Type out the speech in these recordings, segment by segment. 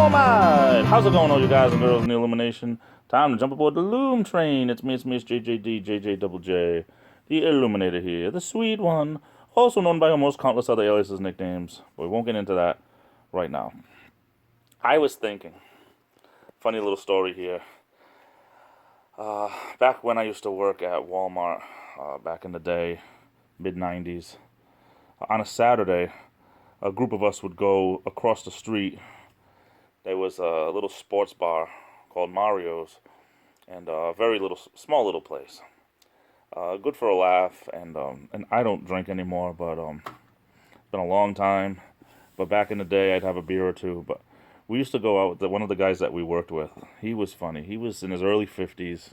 Alright, how's it going, all you guys and girls in the Illumination? Time to jump aboard the Loom train. It's me, it's JJD, JJ, the Illuminator here, the sweet one, also known by almost countless other aliases nicknames, but we won't get into that right now. I was thinking, funny little story here. Back when I used to work at Walmart, back in the day, mid-90s, on a Saturday, a group of us would go across the street. There was a little sports bar called Mario's, and a very small little place. Good for a laugh, and I don't drink anymore, but it's been a long time. But back in the day, I'd have a beer or two. But we used to go out with one of the guys that we worked with. He was funny. He was in his early 50s.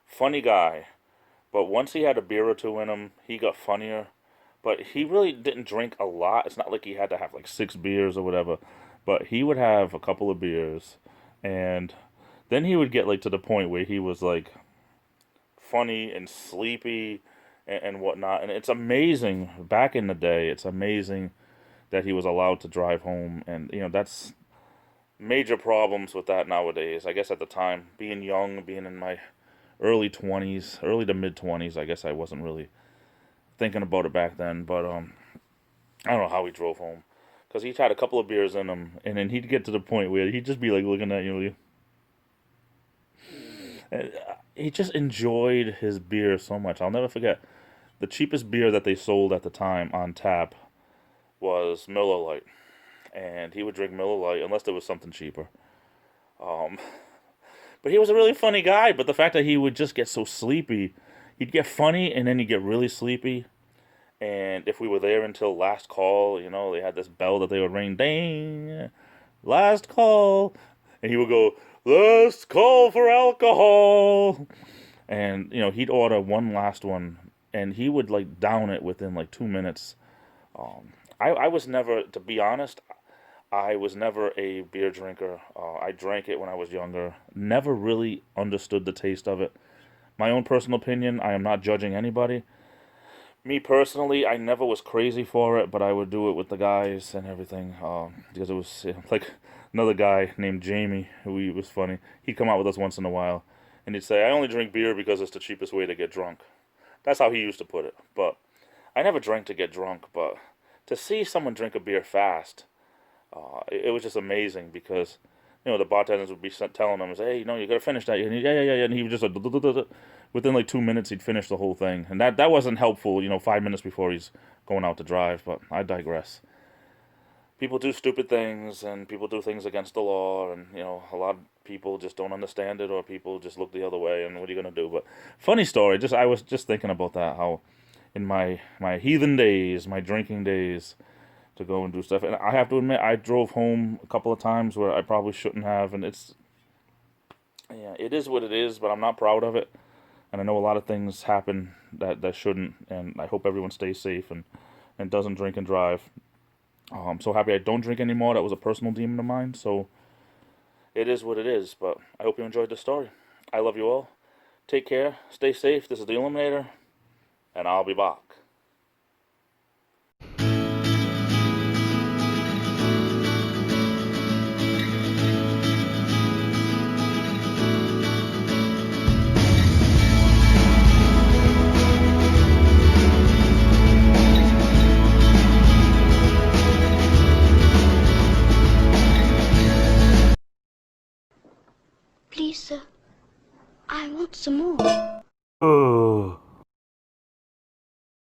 Funny guy. But once he had a beer or two in him, he got funnier. But he really didn't drink a lot. It's not like he had to have like 6 beers or whatever. But he would have a couple of beers, and then he would get like to the point where he was like funny and sleepy and whatnot. And it's amazing, back in the day, it's amazing that he was allowed to drive home. And, you know, that's major problems with that nowadays. I guess at the time, being young, being in my early 20s, early to mid 20s, I guess I wasn't really thinking about it back then. But I don't know how he drove home. Because he'd had a couple of beers in him, and then he'd get to the point where he'd just be like looking at you. And he just enjoyed his beer so much. I'll never forget, the cheapest beer that they sold at the time on tap was Miller Lite. And he would drink Miller Lite unless there was something cheaper. But he was a really funny guy, but the fact that he would just get so sleepy, he'd get funny and then he'd get really sleepy. And if we were there until last call, you know, they had this bell that they would ring, ding, last call. And he would go, last call for alcohol. And, you know, he'd order one last one, and he would, like, down it within, like, 2 minutes. I was never, to be honest, I was never a beer drinker. I drank it when I was younger. Never really understood the taste of it. My own personal opinion, I am not judging anybody. Me personally, I never was crazy for it, but I would do it with the guys and everything, because it was like another guy named Jamie, who was funny. He'd come out with us once in a while, and he'd say, I only drink beer because it's the cheapest way to get drunk. That's how he used to put it. But I never drank to get drunk, but to see someone drink a beer fast, it was just amazing, because, you know, the bartenders would be telling him, hey, you know, you got to finish that. And yeah, and he would just like, within like 2 minutes, he'd finish the whole thing. And that wasn't helpful, you know, 5 minutes before he's going out to drive. But I digress. People do stupid things, and people do things against the law. And, you know, a lot of people just don't understand it, or people just look the other way. And what are you going to do? But funny story. I was just thinking about that, how in my heathen days, my drinking days, to go and do stuff. And I have to admit, I drove home a couple of times where I probably shouldn't have. And it is what it is, but I'm not proud of it. And I know a lot of things happen that shouldn't, and I hope everyone stays safe and doesn't drink and drive. I'm so happy I don't drink anymore. That was a personal demon of mine, so it is what it is. But I hope you enjoyed the story. I love you all. Take care. Stay safe. This is the Illuminator, and I'll be back. Please, sir, I want some more.